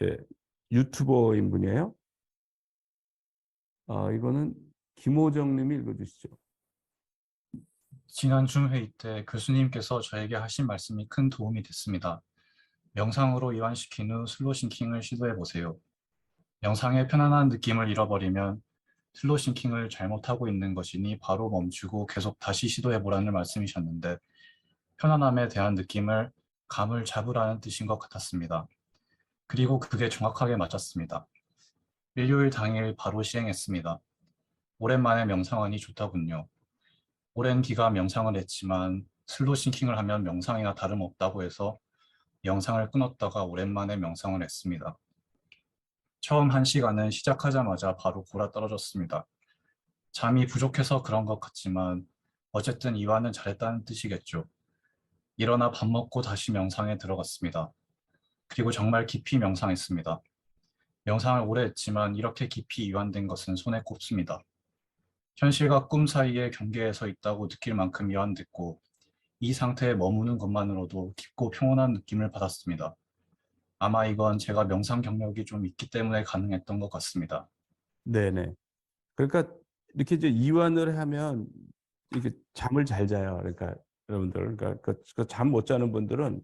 예, 유튜버인 분이에요. 이거는 김호정 님이 읽어주시죠. 지난 줌 회의 때 교수님께서 저에게 하신 말씀이 큰 도움이 됐습니다. 명상으로 이완시킨 후 슬로싱킹을 시도해 보세요. 명상의 편안한 느낌을 잃어버리면 슬로싱킹을 잘못하고 있는 것이니 바로 멈추고 계속 다시 시도해 보라는 말씀이셨는데 편안함에 대한 느낌을 감을 잡으라는 뜻인 것 같았습니다. 그리고 그게 정확하게 맞았습니다. 일요일 당일 바로 시행했습니다. 오랜만에 명상하니 좋더군요. 오랜 기간 명상을 했지만 슬로싱킹을 하면 명상이나 다름없다고 해서 영상을 끊었다가 오랜만에 명상을 했습니다. 처음 1시간은 시작하자마자 바로 골아떨어졌습니다. 잠이 부족해서 그런 것 같지만 어쨌든 이완은 잘했다는 뜻이겠죠. 일어나 밥 먹고 다시 명상에 들어갔습니다. 그리고 정말 깊이 명상했습니다. 명상을 오래 했지만 이렇게 깊이 이완된 것은 손에 꼽습니다. 현실과 꿈 사이에 경계에 서 있다고 느낄 만큼 이완됐고 이 상태에 머무는 것만으로도 깊고 평온한 느낌을 받았습니다. 아마 이건 제가 명상 경력이 좀 있기 때문에 가능했던 것 같습니다. 네네. 그러니까 이렇게 이제 이완을 하면 이게 잠을 잘 자요. 그러니까 여러분들, 그러니까 잠 못 자는 분들은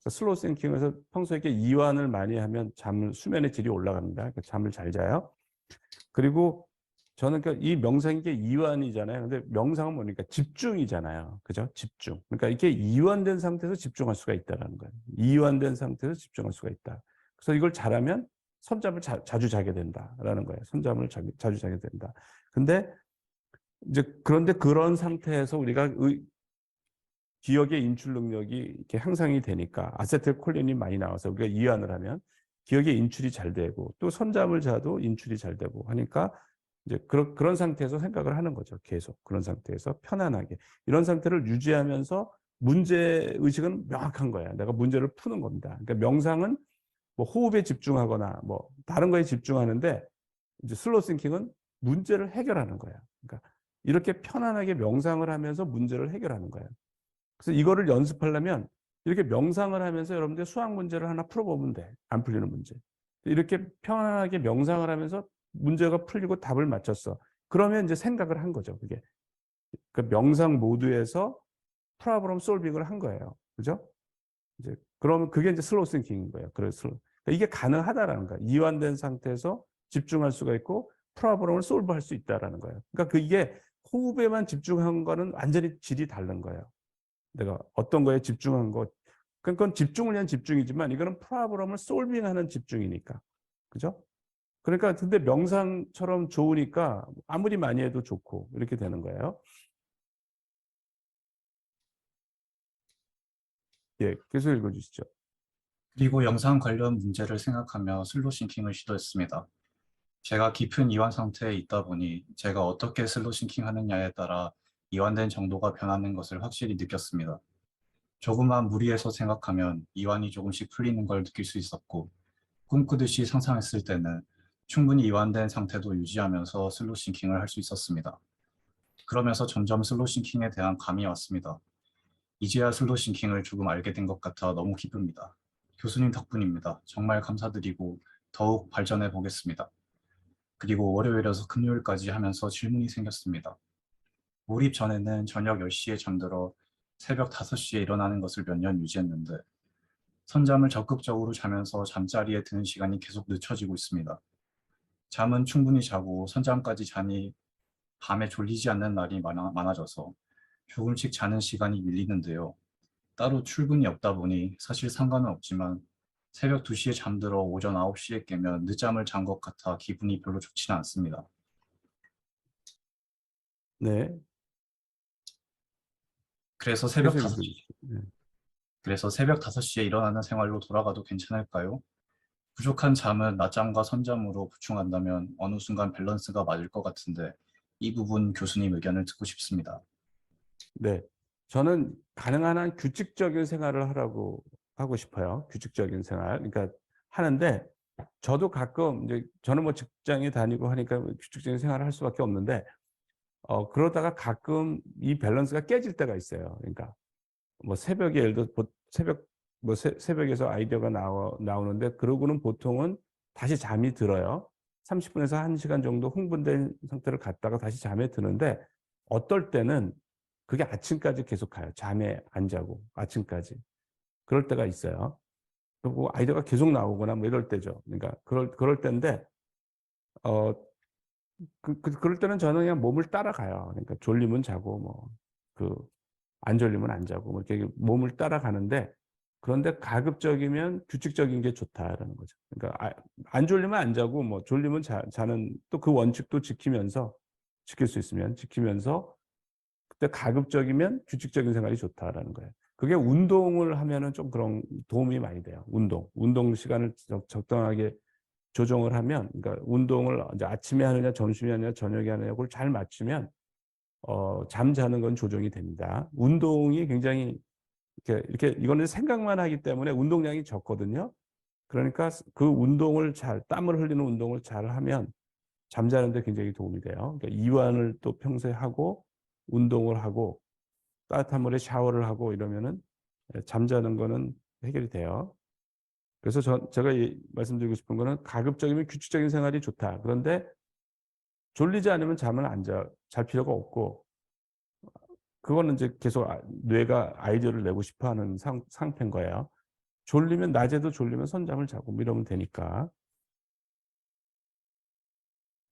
슬로우 싱킹에서 평소에 이렇게 이완을 많이 하면 수면의 질이 올라갑니다. 그러니까 잠을 잘 자요. 그리고 저는 그러니까 이 명상이 게 이완이잖아요. 근데 명상은 뭡니까? 집중이잖아요. 그죠? 집중. 그러니까 이게 이완된 상태에서 집중할 수가 있다라는 거예요. 이완된 상태에서 집중할 수가 있다. 그래서 이걸 잘하면 선잠을 자주 자게 된다라는 거예요. 선잠을 자주 자게 된다. 근데 이제 그런데 그런 상태에서 우리가 기억의 인출 능력이 이렇게 향상이 되니까 아세틸콜린이 많이 나와서 우리가 이완을 하면 기억의 인출이 잘 되고 또 선잠을 자도 인출이 잘 되고 하니까 이제 그런 상태에서 생각을 하는 거죠. 계속 그런 상태에서 편안하게 이런 상태를 유지하면서 문제 의식은 명확한 거야. 내가 문제를 푸는 겁니다. 그러니까 명상은 뭐 호흡에 집중하거나 뭐 다른 거에 집중하는데 이제 슬로우 싱킹은 문제를 해결하는 거야. 그러니까 이렇게 편안하게 명상을 하면서 문제를 해결하는 거예요. 그래서 이거를 연습하려면 이렇게 명상을 하면서 여러분들 수학 문제를 하나 풀어보면 돼. 안 풀리는 문제. 이렇게 편안하게 명상을 하면서 문제가 풀리고 답을 맞췄어. 그러면 이제 생각을 한 거죠. 그게. 그 명상 모드에서 프로블럼 솔빙을 한 거예요. 그죠? 이제 그러면 그게 이제 슬로우 싱킹인 거예요. 그래서 이게 가능하다라는 거예요. 이완된 상태에서 집중할 수가 있고 프로블럼을 솔브할 수 있다라는 거예요. 그러니까 이게 호흡에만 집중한 거는 완전히 질이 다른 거예요. 내가 어떤 거에 집중한 것. 그건 집중을 위한 집중이지만 이거는 프로블럼을 솔빙하는 집중이니까. 그죠? 그러니까 근데 명상처럼 좋으니까 아무리 많이 해도 좋고 이렇게 되는 거예요. 예, 계속 읽어주시죠. 그리고 영상 관련 문제를 생각하며 슬로싱킹을 시도했습니다. 제가 깊은 이완 상태에 있다 보니 제가 어떻게 슬로싱킹 하느냐에 따라 이완된 정도가 변하는 것을 확실히 느꼈습니다. 조금만 무리해서 생각하면 이완이 조금씩 풀리는 걸 느낄 수 있었고 꿈꾸듯이 상상했을 때는 충분히 이완된 상태도 유지하면서 슬로싱킹을 할 수 있었습니다. 그러면서 점점 슬로싱킹에 대한 감이 왔습니다. 이제야 슬로싱킹을 조금 알게 된 것 같아 너무 기쁩니다. 교수님 덕분입니다. 정말 감사드리고 더욱 발전해 보겠습니다. 그리고 월요일에서 금요일까지 하면서 질문이 생겼습니다. 몰입 전에는 저녁 10시에 잠들어 새벽 5시에 일어나는 것을 몇 년 유지했는데 선잠을 적극적으로 자면서 잠자리에 드는 시간이 계속 늦춰지고 있습니다. 잠은 충분히 자고 선잠까지 자니 밤에 졸리지 않는 날이 많아져서 조금씩 자는 시간이 밀리는데요. 따로 출근이 없다 보니 사실 상관은 없지만 새벽 2시에 잠들어 오전 9시에 깨면 늦잠을 잔 것 같아 기분이 별로 좋지는 않습니다. 네, 그래서 새벽 계속 5시, 읽어주시죠. 네. 그래서 새벽 5시에 일어나는 생활로 돌아가도 괜찮을까요? 부족한 잠은 낮잠과 선잠으로 보충한다면 어느 순간 밸런스가 맞을 것 같은데 이 부분 교수님 의견을 듣고 싶습니다. 네. 저는 가능한 한 규칙적인 생활을 하라고 하고 싶어요. 규칙적인 생활. 그러니까 하는데 저도 가끔 이제 저는 뭐 직장에 다니고 하니까 규칙적인 생활을 할 수밖에 없는데 그러다가 가끔 이 밸런스가 깨질 때가 있어요. 그러니까 뭐 새벽에 예를 들어 새벽 뭐 새벽에서 아이디어가 나오는데 그러고는 보통은 다시 잠이 들어요. 30분에서 1시간 정도 흥분된 상태를 갖다가 다시 잠에 드는데 어떨 때는 그게 아침까지 계속 가요. 잠에 안 자고 아침까지. 그럴 때가 있어요. 그리고 아이디어가 계속 나오거나 뭐 이럴 때죠. 그러니까 그럴 때인데 어 그럴 때는 저는 그냥 몸을 따라가요. 그러니까 졸리면 자고 뭐 안 졸리면 안 자고 뭐 이렇게 몸을 따라가는데 그런데 가급적이면 규칙적인 게 좋다라는 거죠. 그러니까 안 졸리면 안 자고 뭐 졸리면 자는 또 그 원칙도 지킬 수 있으면 지키면서 그때 가급적이면 규칙적인 생활이 좋다라는 거예요. 그게 운동을 하면은 좀 그런 도움이 많이 돼요. 운동 시간을 적당하게 조정을 하면, 그러니까 운동을 이제 아침에 하느냐, 점심에 하느냐, 저녁에 하느냐, 그걸 잘 맞추면 잠자는 건 조정이 됩니다. 운동이 굉장히 이렇게 이거는 생각만 하기 때문에 운동량이 적거든요. 그러니까 그 운동을 땀을 흘리는 운동을 잘 하면 잠자는 데 굉장히 도움이 돼요. 그러니까 이완을 또 평소에 하고 운동을 하고 따뜻한 물에 샤워를 하고 이러면은 잠자는 거는 해결이 돼요. 그래서 제가 말씀드리고 싶은 거는 가급적이면 규칙적인 생활이 좋다. 그런데 졸리지 않으면 잠을 잘 필요가 없고 그거는 이제 계속 뇌가 아이디어를 내고 싶어 하는 상태인 거예요. 낮에도 졸리면 선잠을 자고 뭐 이러면 되니까.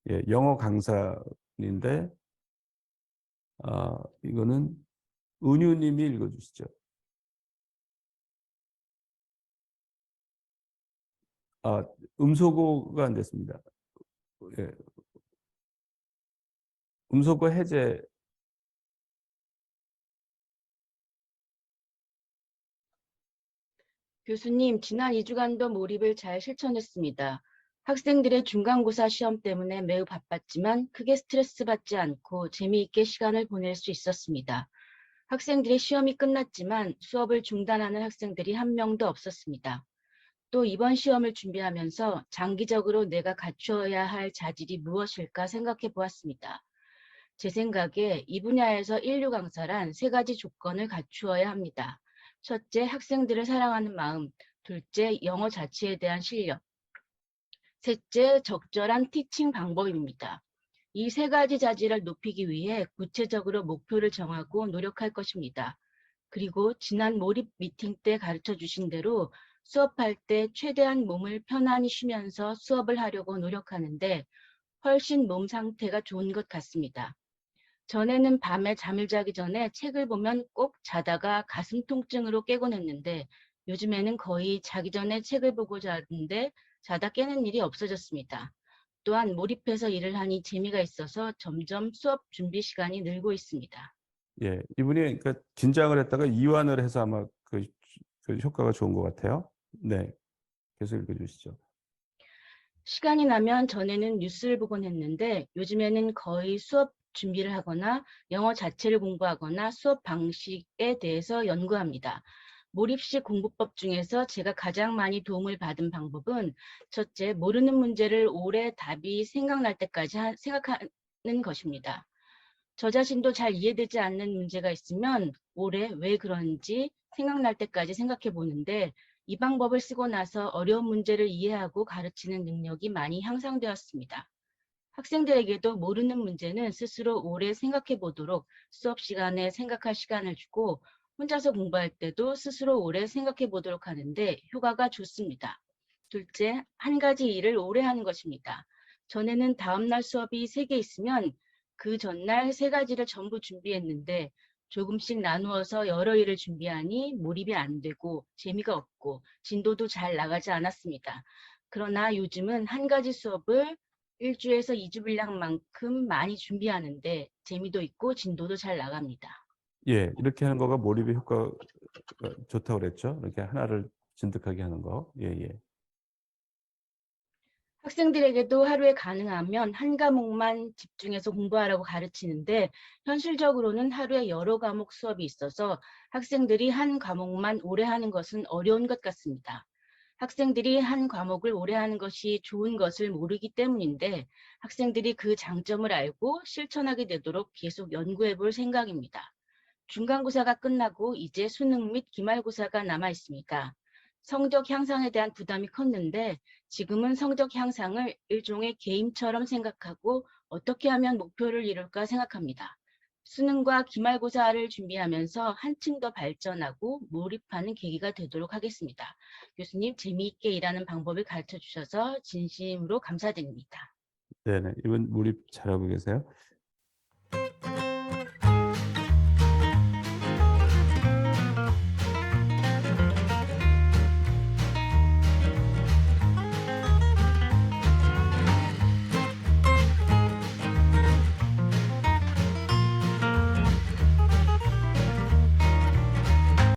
예, 영어 강사인데, 이거는 은유 님이 읽어주시죠. 아, 음소거가 안 됐습니다. 예, 음소거 해제. 교수님, 지난 2주간도 몰입을 잘 실천했습니다. 학생들의 중간고사 시험 때문에 매우 바빴지만 크게 스트레스 받지 않고 재미있게 시간을 보낼 수 있었습니다. 학생들의 시험이 끝났지만 수업을 중단하는 학생들이 한 명도 없었습니다. 또 이번 시험을 준비하면서 장기적으로 내가 갖추어야 할 자질이 무엇일까 생각해 보았습니다. 제 생각에 이 분야에서 인류 강사란 3가지 조건을 갖추어야 합니다. 첫째, 학생들을 사랑하는 마음. 둘째, 영어 자체에 대한 실력. 셋째, 적절한 티칭 방법입니다. 이 3가지 자질을 높이기 위해 구체적으로 목표를 정하고 노력할 것입니다. 그리고 지난 몰입 미팅 때 가르쳐 주신 대로 수업할 때 최대한 몸을 편안히 쉬면서 수업을 하려고 노력하는데 훨씬 몸 상태가 좋은 것 같습니다. 전에는 밤에 잠을 자기 전에 책을 보면 꼭 자다가 가슴 통증으로 깨곤 했는데 요즘에는 거의 자기 전에 책을 보고 자는데 자다 깨는 일이 없어졌습니다. 또한 몰입해서 일을 하니 재미가 있어서 점점 수업 준비 시간이 늘고 있습니다. 예, 이분이 그러니까 긴장을 했다가 이완을 해서 아마 그 효과가 좋은 것 같아요. 네, 계속 읽어주시죠. 시간이 나면 전에는 뉴스를 보곤 했는데 요즘에는 거의 수업 준비를 하거나 영어 자체를 공부하거나 수업 방식에 대해서 연구합니다. 몰입식 공부법 중에서 제가 가장 많이 도움을 받은 방법은 첫째, 모르는 문제를 오래 답이 생각날 때까지 생각하는 것입니다. 저 자신도 잘 이해되지 않는 문제가 있으면 오래 왜 그런지 생각날 때까지 생각해 보는데 이 방법을 쓰고 나서 어려운 문제를 이해하고 가르치는 능력이 많이 향상되었습니다. 학생들에게도 모르는 문제는 스스로 오래 생각해 보도록 수업 시간에 생각할 시간을 주고 혼자서 공부할 때도 스스로 오래 생각해 보도록 하는데 효과가 좋습니다. 둘째, 한 가지 일을 오래 하는 것입니다. 전에는 다음날 수업이 3개 있으면 그 전날 3가지를 전부 준비했는데 조금씩 나누어서 여러 일을 준비하니 몰입이 안 되고 재미가 없고 진도도 잘 나가지 않았습니다. 그러나 요즘은 한 가지 수업을 1주에서 2주 분량만큼 많이 준비하는데 재미도 있고 진도도 잘 나갑니다. 예, 이렇게 하는 거가 몰입의 효과가 좋다고 그랬죠. 이렇게 하나를 진득하게 하는 거. 예, 예. 학생들에게도 하루에 가능하면 한 과목만 집중해서 공부하라고 가르치는데 현실적으로는 하루에 여러 과목 수업이 있어서 학생들이 한 과목만 오래 하는 것은 어려운 것 같습니다. 학생들이 한 과목을 오래 하는 것이 좋은 것을 모르기 때문인데 학생들이 그 장점을 알고 실천하게 되도록 계속 연구해 볼 생각입니다. 중간고사가 끝나고 이제 수능 및 기말고사가 남아 있습니다. 성적 향상에 대한 부담이 컸는데 지금은 성적 향상을 일종의 게임처럼 생각하고 어떻게 하면 목표를 이룰까 생각합니다. 수능과 기말고사를 준비하면서 한층 더 발전하고 몰입하는 계기가 되도록 하겠습니다. 교수님, 재미있게 일하는 방법을 가르쳐 주셔서 진심으로 감사드립니다. 네네. 이번 몰입 잘하고 계세요.